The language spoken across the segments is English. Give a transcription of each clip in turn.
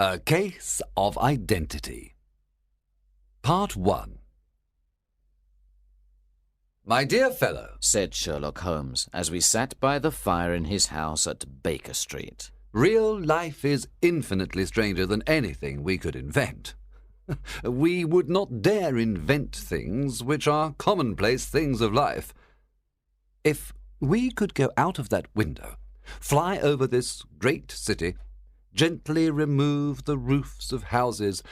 A Case of Identity. Part 1. "My dear fellow," said Sherlock Holmes as we sat by the fire in his house at Baker Street, "real life is infinitely stranger than anything we could invent. We would not dare invent things which are commonplace things of life. If we could go out of that window, fly over this great city, gently remove the roofs of houses,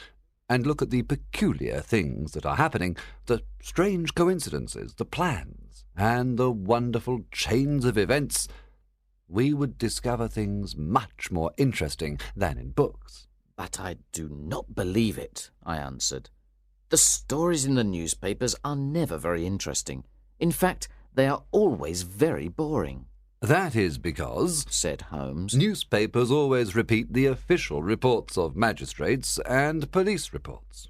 and look at the peculiar things that are happening, the strange coincidences, the plans, and the wonderful chains of events, we would discover things much more interesting than in books." "But I do not believe it," I answered. "The stories in the newspapers are never very interesting. In fact, they are always very boring." "That is because," said Holmes, "newspapers always repeat the official reports of magistrates and police reports.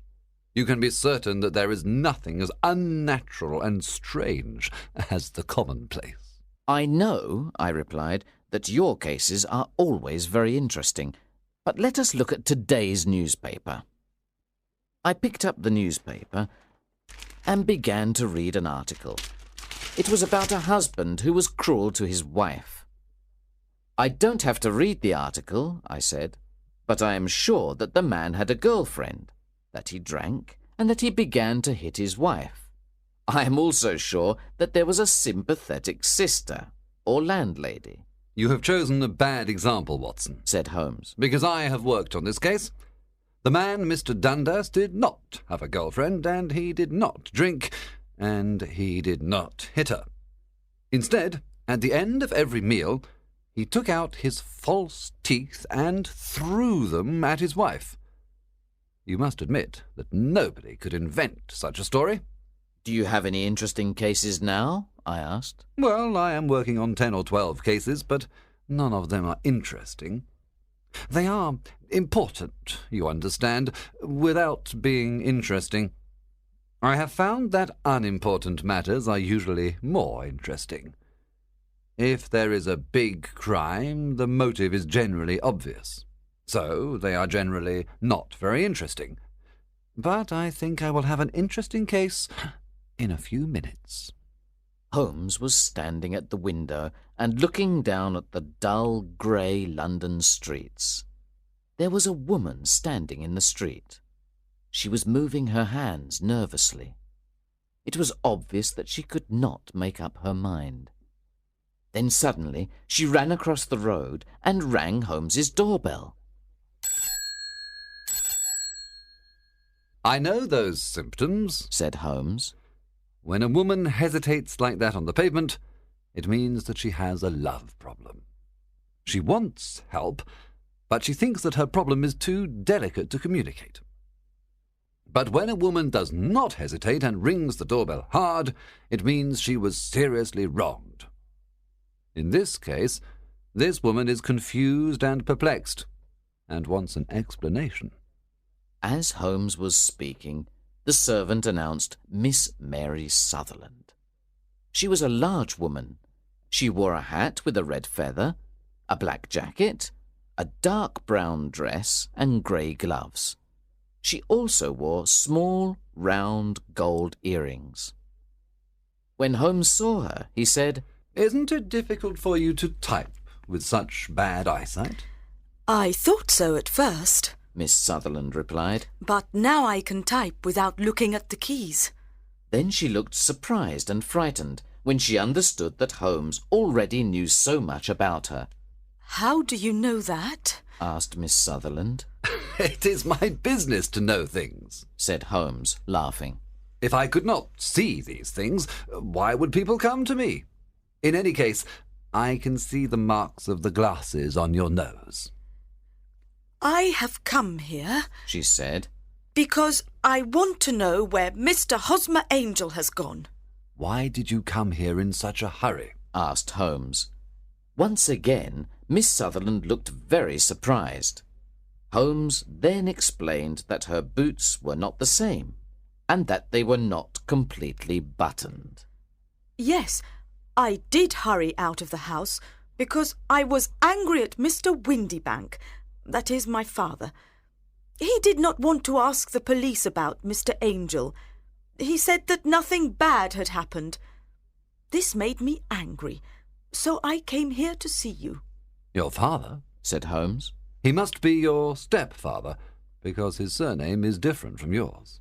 You can be certain that there is nothing as unnatural and strange as the commonplace." "I know," I replied, "that your cases are always very interesting. But let us look at today's newspaper." I picked up the newspaper and began to read an article. It was about a husband who was cruel to his wife. "I don't have to read the article," I said, "but I am sure that the man had a girlfriend, that he drank, and that he began to hit his wife. I am also sure that there was a sympathetic sister, or landlady." "You have chosen a bad example, Watson," said Holmes, "because I have worked on this case. The man, Mr. Dundas, did not have a girlfriend, and he did not drink, and he did not hit her. Instead, at the end of every meal, he took out his false teeth and threw them at his wife. You must admit that nobody could invent such a story." "Do you have any interesting cases now?" I asked. "Well, I am working on 10 or 12 cases, but none of them are interesting. They are important, you understand, without being interesting. I have found that unimportant matters are usually more interesting. If there is a big crime, the motive is generally obvious, so they are generally not very interesting. But I think I will have an interesting case in a few minutes." Holmes was standing at the window and looking down at the dull grey London streets. There was a woman standing in the street. She was moving her hands nervously. It was obvious that she could not make up her mind. Then suddenly she ran across the road and rang Holmes's doorbell. "I know those symptoms," said Holmes. "When a woman hesitates like that on the pavement, it means that she has a love problem. She wants help, but she thinks that her problem is too delicate to communicate. But when a woman does not hesitate and rings the doorbell hard, it means she was seriously wronged. In this case, this woman is confused and perplexed, and wants an explanation." As Holmes was speaking, the servant announced Miss Mary Sutherland. She was a large woman. She wore a hat with a red feather, a black jacket, a dark brown dress, and grey gloves. She also wore small, round gold earrings. When Holmes saw her, he said, "Isn't it difficult for you to type with such bad eyesight?" "I thought so at first, Miss Sutherland replied. but now I can type without looking at the keys." Then she looked surprised and frightened when she understood that Holmes already knew so much about her. "How do you know that?" asked Miss Sutherland. "It is my business to know things," said Holmes, laughing. "If I could not see these things, why would people come to me? In any case, I can see the marks of the glasses on your nose." "I have come here she said. because I want to know where Mr. Hosmer Angel has gone." "Why did you come here in such a hurry?" asked Holmes. Once again, Miss Sutherland looked very surprised. Holmes then explained that her boots were not the same, and that they were not completely buttoned. "Yes, I did hurry out of the house because I was angry at Mr. Windybank, that is my father, He did not want to ask the police about Mr. Angel. He said that nothing bad had happened. This made me angry, so I came here to see you. Your father? Said Holmes. He must be your stepfather, because his surname is different from yours.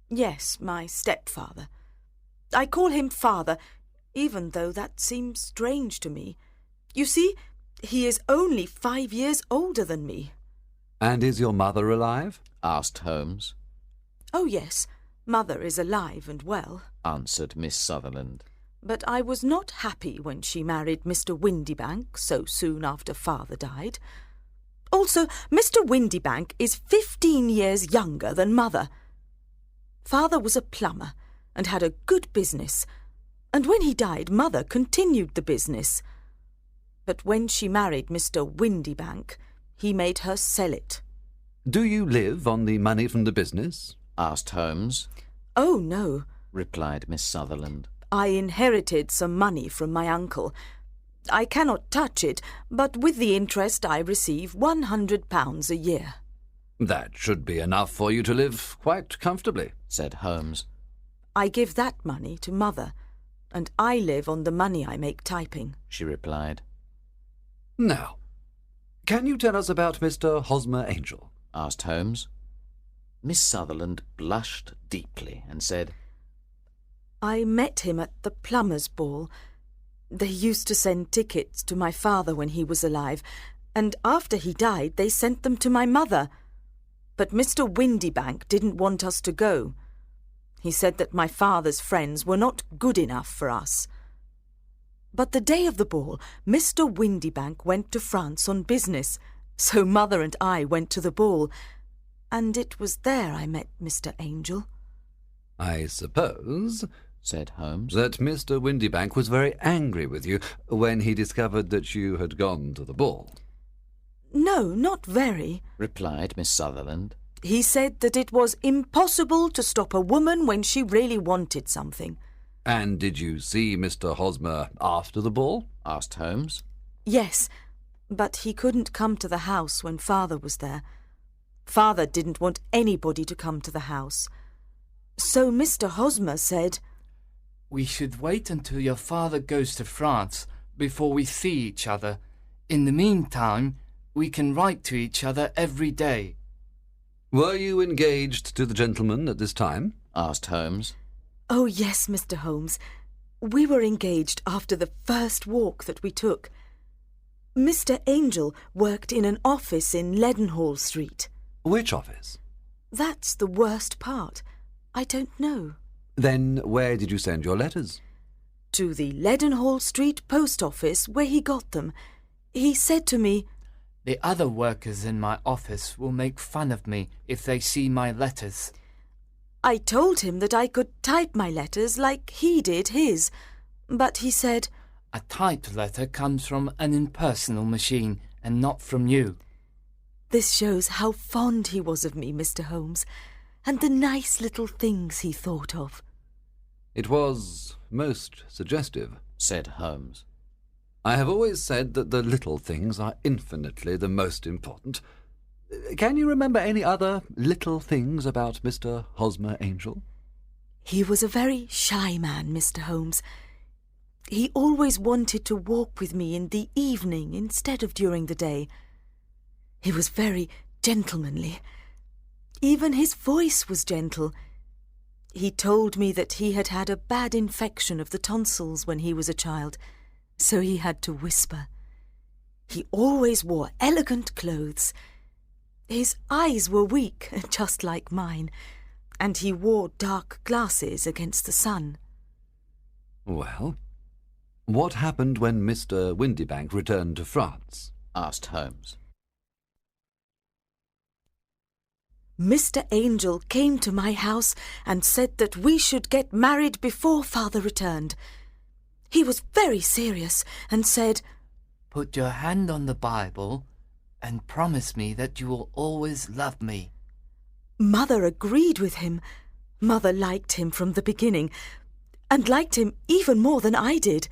Yes, my stepfather. I call him father, even though that seems strange to me. You see, he is only 5 years older than me. And is your mother alive? Asked Holmes. Oh, yes, mother is alive and well. Answered Miss Sutherland. But I was not happy when she married Mr. Windybank so soon after father died. Also, Mr. Windybank is 15 years younger than mother. Father was a plumber and had a good business, and when he died, mother continued the business. But when she married Mr. Windybank, he made her sell it. Do you live on the money from the business? Asked Holmes. Oh, no. Replied Miss Sutherland. I inherited some money from my uncle. I cannot touch it, but with the interest I receive £100 a year. That should be enough for you to live quite comfortably, said Holmes. I give that money to mother, and I live on the money I make typing, she replied. Now, can you tell us about Mr. Hosmer Angel? Asked Holmes. Miss Sutherland blushed deeply and said, I met him at the plumber's ball. They used to send tickets to my father when he was alive, and after he died they sent them to my mother. But Mr. Windybank didn't want us to go. He said that my father's friends were not good enough for us. But the day of the ball, Mr. Windybank went to France on business, so mother and I went to the ball, and it was there I met Mr. Angel. I suppose, said Holmes, that Mr. Windybank was very angry with you when he discovered that you had gone to the ball. No, not very, replied Miss Sutherland. He said that it was impossible to stop a woman when she really wanted something. And did you see Mr. Hosmer after the ball? Asked Holmes. Yes, but he couldn't come to the house when father was there. Father didn't want anybody to come to the house. So Mr. Hosmer said, We should wait until your father goes to France before we see each other. In the meantime, we can write to each other every day. Were you engaged to the gentleman at this time? Asked Holmes. Oh, yes, Mr. Holmes. We were engaged after the first walk that we took. Mr. Angel worked in an office in Leadenhall Street. Which office? That's the worst part. I don't know. Then where did you send your letters? To the Leadenhall Street post office, where he got them. He said to me, The other workers in my office will make fun of me if they see my letters. I told him that I could type my letters like he did his, but he said, A typed letter comes from an impersonal machine and not from you. This shows how fond he was of me, Mr. Holmes, and the nice little things he thought of. It was most suggestive, said Holmes. I have always said that the little things are infinitely the most important. Can you remember any other little things about Mr. Hosmer Angel? He was a very shy man, Mr. Holmes. He always wanted to walk with me in the evening instead of during the day. He was very gentlemanly. Even his voice was gentle. He told me that he had had a bad infection of the tonsils when he was a child, so he had to whisper. He always wore elegant clothes. His eyes were weak, just like mine, and he wore dark glasses against the sun. Well, what happened when Mr. Windybank returned to France? Asked Holmes. Mr. Angel came to my house and said that we should get married before father returned. He was very serious and said, Put your hand on the Bible and promise me that you will always love me. Mother agreed with him. Mother liked him from the beginning, and liked him even more than I did.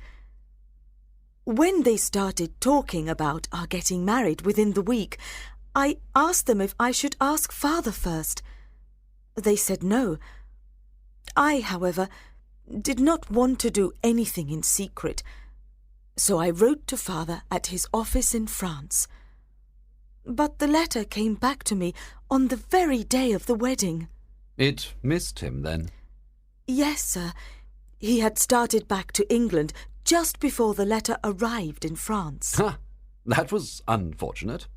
When they started talking about our getting married within the week, I asked them if I should ask Father first. They said no. I, however, did not want to do anything in secret, so I wrote to Father at his office in France. But the letter came back to me on the very day of the wedding. It missed him, then? Yes, sir. He had started back to England just before the letter arrived in France. Ha! That was unfortunate.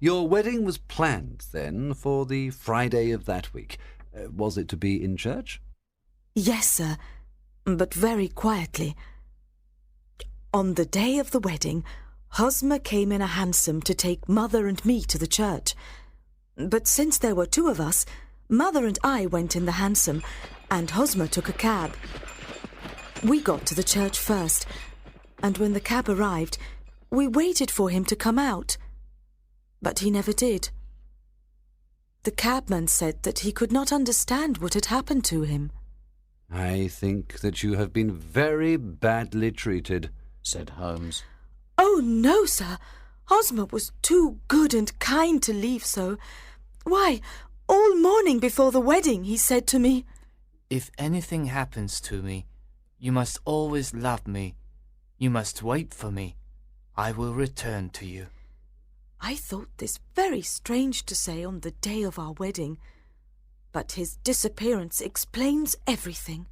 Your wedding was planned, then, for the Friday of that week. Was it to be in church? Yes, sir, but very quietly. On the day of the wedding, Hosmer came in a hansom to take Mother and me to the church. But since there were two of us, Mother and I went in the hansom, and Hosmer took a cab. We got to the church first, and when the cab arrived, we waited for him to come out. But he never did. The cabman said that he could not understand what had happened to him. I think that you have been very badly treated, said Holmes. Oh, no, sir. Hosmer was too good and kind to leave so. Why, all morning before the wedding he said to me, "If anything happens to me, you must always love me. You must wait for me. I will return to you." I thought this very strange to say on the day of our wedding, but his disappearance explains everything.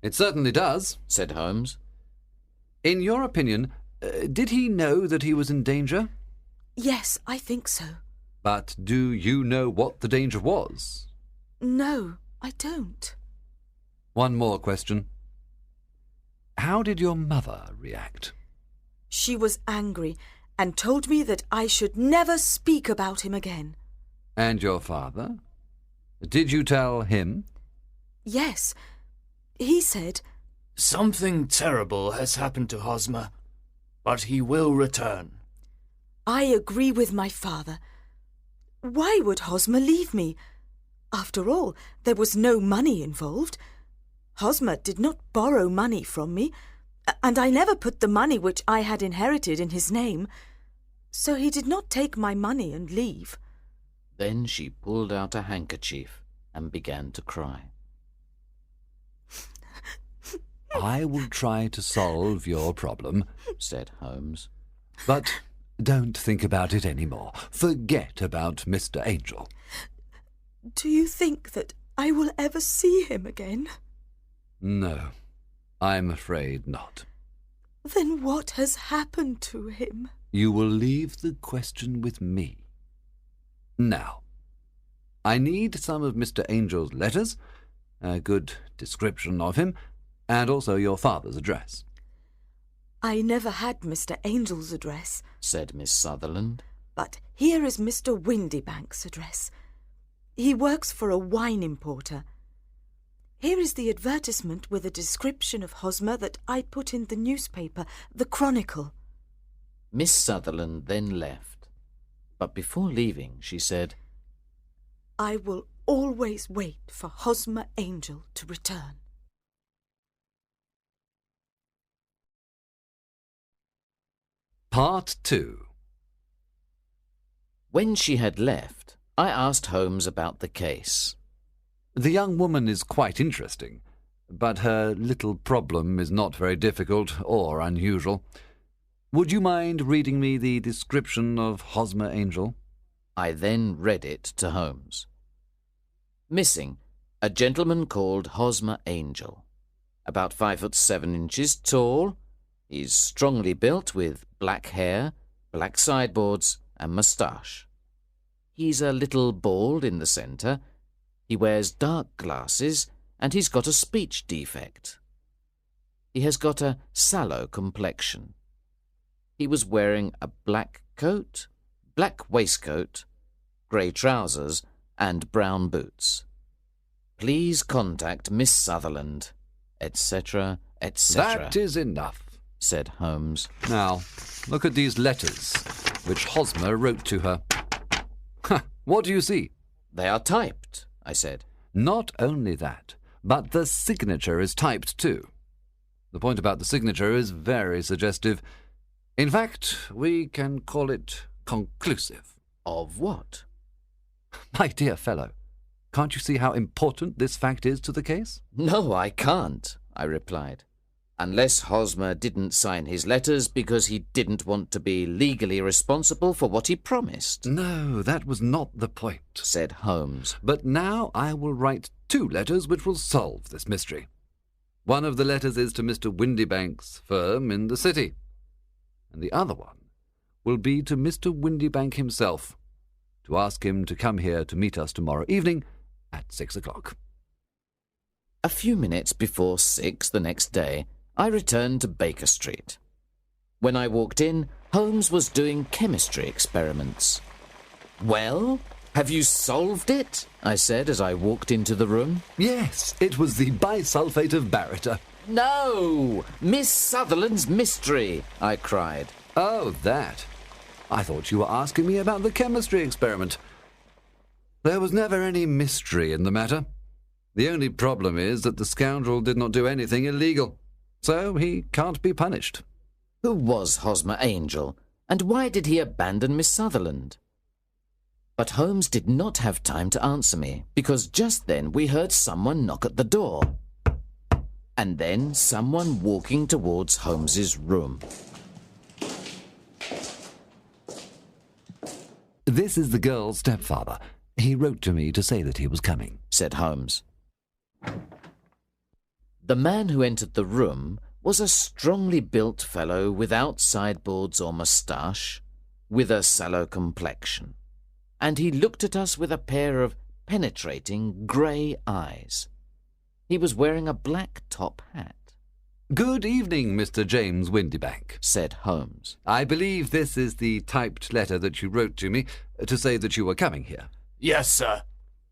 It certainly does, said Holmes. In your opinion, did he know that he was in danger? Yes, I think so. But do you know what the danger was? No, I don't. One more question. How did your mother react? She was angry and told me that I should never speak about him again. And your father? Did you tell him? Yes. He said, "Something terrible has happened to Hosmer, but he will return." I agree with my father. Why would Hosmer leave me? After all, there was no money involved. Hosmer did not borrow money from me, and I never put the money which I had inherited in his name, so he did not take my money and leave. Then she pulled out a handkerchief and began to cry. I will try to solve your problem, said Holmes. But don't think about it any more. Forget about Mr. Angel. Do you think that I will ever see him again? No, I'm afraid not. Then what has happened to him? You will leave the question with me. Now, I need some of Mr. Angel's letters, a good description of him, and also your father's address. I never had Mr. Angel's address, said Miss Sutherland. But here is Mr. Windybank's address. He works for a wine importer. Here is the advertisement with a description of Hosmer that I put in the newspaper, the Chronicle. Miss Sutherland then left, but before leaving she said, I will always wait for Hosmer Angel to return. Part 2. When she had left, I asked Holmes about the case. The young woman is quite interesting, but her little problem is not very difficult or unusual. Would you mind reading me the description of Hosmer Angel? I then read it to Holmes. Missing, a gentleman called Hosmer Angel. About 5'7" tall. He's strongly built with black hair, black sideboards and moustache. He's a little bald in the centre. He wears dark glasses and he's got a speech defect. He has got a sallow complexion. He was wearing a black coat, black waistcoat, grey trousers and brown boots. Please contact Miss Sutherland, etc., etc. That is enough, said Holmes. Now, look at these letters which Hosmer wrote to her. What do you see? They are typed, I said. Not only that, but the signature is typed too. The point about the signature is very suggestive. In fact, we can call it conclusive. Of what? My dear fellow, can't you see how important this fact is to the case? No, I can't, I replied. Unless Hosmer didn't sign his letters because he didn't want to be legally responsible for what he promised. No, that was not the point, said Holmes. But now I will write 2 letters which will solve this mystery. One of the letters is to Mr. Windybank's firm in the city, and the other one will be to Mr. Windybank himself, to ask him to come here to meet us tomorrow evening at 6 o'clock. A few minutes before 6 the next day, I returned to Baker Street. When I walked in, Holmes was doing chemistry experiments. "Well, have you solved it?" I said as I walked into the room. Yes, it was the bisulfate of baryta. "No! Miss Sutherland's mystery!" I cried. Oh, that. I thought you were asking me about the chemistry experiment. There was never any mystery in the matter. The only problem is that the scoundrel did not do anything illegal, so he can't be punished. Who was Hosmer Angel, and why did he abandon Miss Sutherland? But Holmes did not have time to answer me, because just then we heard someone knock at the door, and then someone walking towards Holmes's room. This is the girl's stepfather. He wrote to me to say that he was coming, said Holmes. The man who entered the room was a strongly built fellow without sideboards or moustache, with a sallow complexion, and he looked at us with a pair of penetrating grey eyes. He was wearing a black top hat. Good evening, Mr. James Windybank, said Holmes. I believe this is the typed letter that you wrote to me to say that you were coming here. Yes, sir.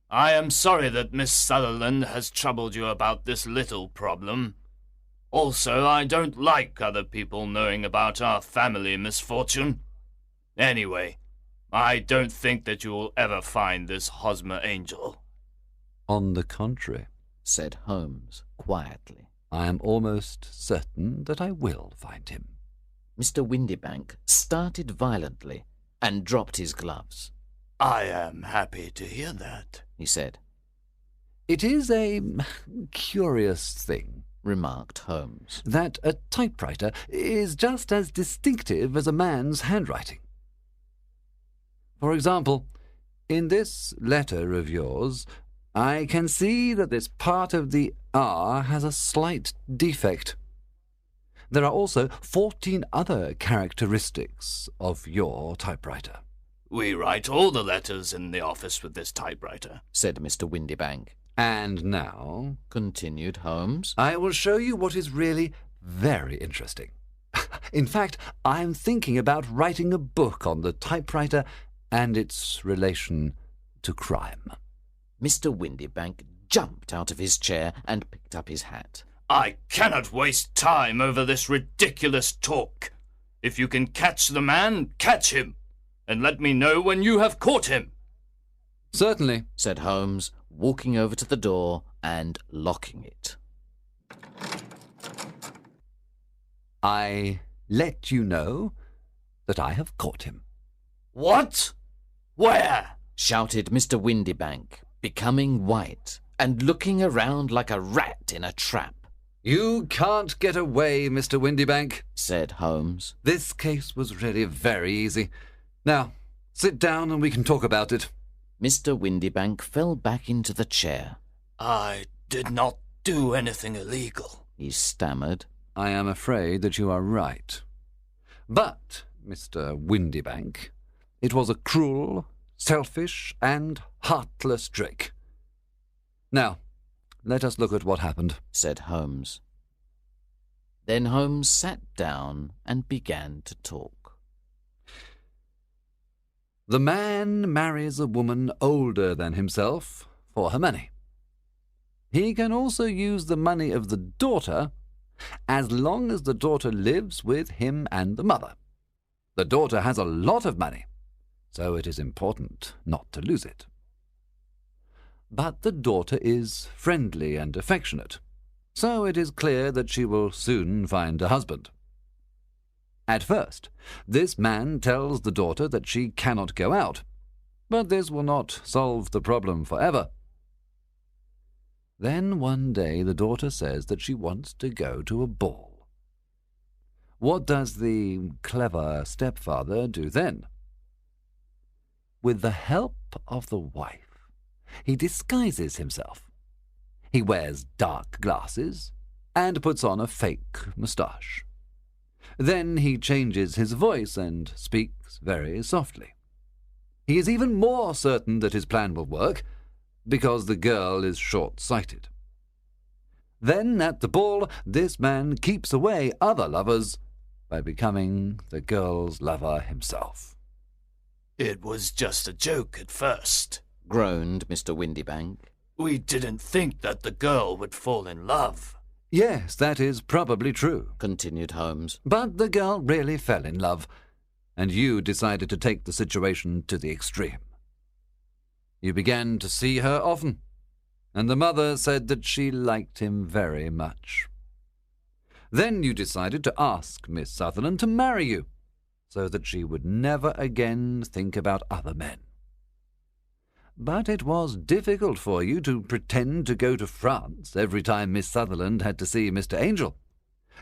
I am sorry that Miss Sutherland has troubled you about this little problem. Also, I don't like other people knowing about our family misfortune. Anyway, I don't think that you will ever find this Hosmer Angel. On the contrary, said Holmes quietly, I am almost certain that I will find him. Mr. Windybank started violently and dropped his gloves. I am happy to hear that, he said. It is a curious thing, remarked Holmes, that a typewriter is just as distinctive as a man's handwriting. For example, in this letter of yours, I can see that this part of the R has a slight defect. There are also 14 other characteristics of your typewriter. We write all the letters in the office with this typewriter, said Mr. Windybank. And now, continued Holmes, I will show you what is really very interesting. In fact, I am thinking about writing a book on the typewriter and its relation to crime. Mr. Windybank jumped out of his chair and picked up his hat. I cannot waste time over this ridiculous talk. If you can catch the man, catch him, and let me know when you have caught him. Certainly, said Holmes, walking over to the door and locking it. I let you know that I have caught him. What? Where? Shouted Mr. Windybank, becoming white and looking around like a rat in a trap. You can't get away, Mr. Windybank, said Holmes. This case was really very easy. Now, sit down and we can talk about it. Mr. Windybank fell back into the chair. I did not do anything illegal, he stammered. I am afraid that you are right. But, Mr. Windybank, it was a cruel, selfish, and heartless trick. Now, let us look at what happened, said Holmes. Then Holmes sat down and began to talk. The man marries a woman older than himself for her money. He can also use the money of the daughter as long as the daughter lives with him and the mother. The daughter has a lot of money, so it is important not to lose it. But the daughter is friendly and affectionate, so it is clear that she will soon find a husband. At first, this man tells the daughter that she cannot go out, But this will not solve the problem forever. Then one day the daughter says that she wants to go to a ball. What does the clever stepfather do then? With the help of the wife, he disguises himself. He wears dark glasses and puts on a fake moustache. Then he changes his voice and speaks very softly. He is even more certain that his plan will work, because the girl is short-sighted. Then, at the ball, this man keeps away other lovers by becoming the girl's lover himself. It was just a joke at first, groaned Mr. Windybank. We didn't think that the girl would fall in love. Yes, that is probably true, continued Holmes. But the girl really fell in love, and you decided to take the situation to the extreme. You began to see her often, and the mother said that she liked him very much. Then you decided to ask Miss Sutherland to marry you, so that she would never again think about other men. But it was difficult for you to pretend to go to France every time Miss Sutherland had to see Mr. Angel.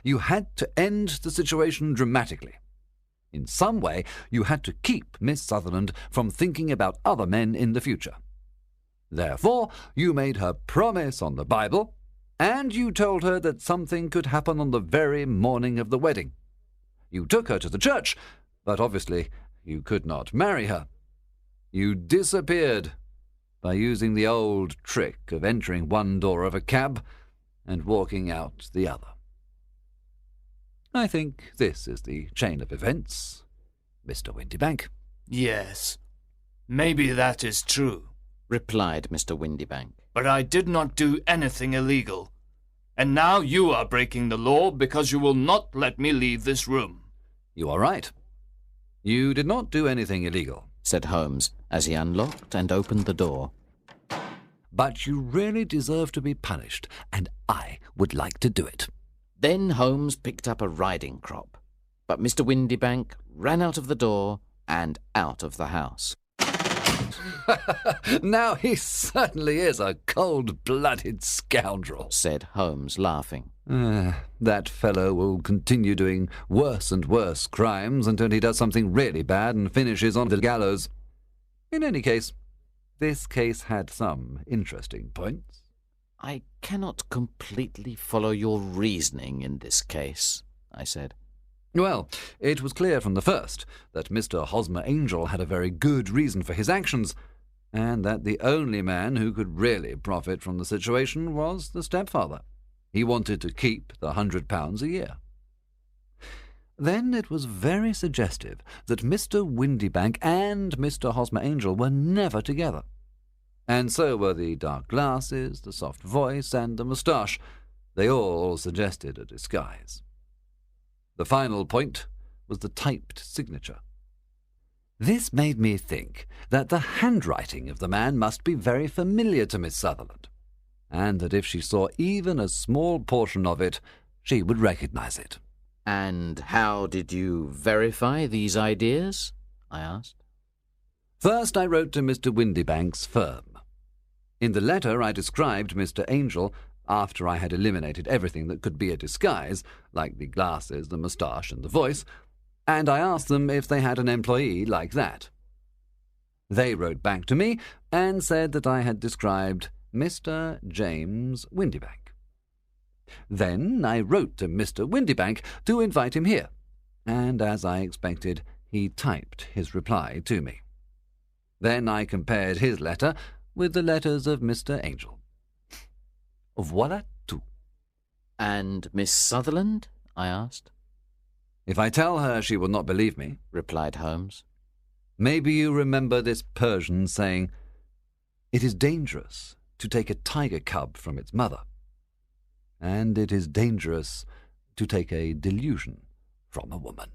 You had to end the situation dramatically. In some way, you had to keep Miss Sutherland from thinking about other men in the future. Therefore, you made her promise on the Bible, and you told her that something could happen on the very morning of the wedding. You took her to the church, but obviously you could not marry her. You disappeared by using the old trick of entering one door of a cab and walking out the other. I think this is the chain of events, Mr. Windybank. Yes, maybe that is true, replied Mr. Windybank. But I did not do anything illegal, and now you are breaking the law because you will not let me leave this room. You are right. You did not do anything illegal, said Holmes as he unlocked and opened the door. But you really deserve to be punished, and I would like to do it. Then Holmes picked up a riding crop, but Mr. Windybank ran out of the door and out of the house. Now he certainly is a cold-blooded scoundrel, said Holmes, laughing. That fellow will continue doing worse and worse crimes until he does something really bad and finishes on the gallows. In any case, this case had some interesting points. I cannot completely follow your reasoning in this case, I said. Well, it was clear from the first that Mr. Hosmer Angel had a very good reason for his actions, and that the only man who could really profit from the situation was the stepfather. He wanted to keep the £100 a year. Then it was very suggestive that Mr. Windybank and Mr. Hosmer Angel were never together. And so were the dark glasses, the soft voice, and the moustache. They all suggested a disguise. The final point was the typed signature. This made me think that the handwriting of the man must be very familiar to Miss Sutherland, and that if she saw even a small portion of it, she would recognize it. And how did you verify these ideas? I asked. First, I wrote to Mr. Windybank's firm. In the letter, I described Mr. Angel after I had eliminated everything that could be a disguise, like the glasses, the moustache, and the voice, and I asked them if they had an employee like that. They wrote back to me and said that I had described Mr. James Windybank. Then I wrote to Mr. Windybank to invite him here, and as I expected, he typed his reply to me. Then I compared his letter with the letters of Mr. Angel. Voilà tout. And Miss Sutherland? I asked. If I tell her, she will not believe me, replied Holmes. Maybe you remember this Persian saying, "It is dangerous to take a tiger cub from its mother, and it is dangerous to take a delusion from a woman."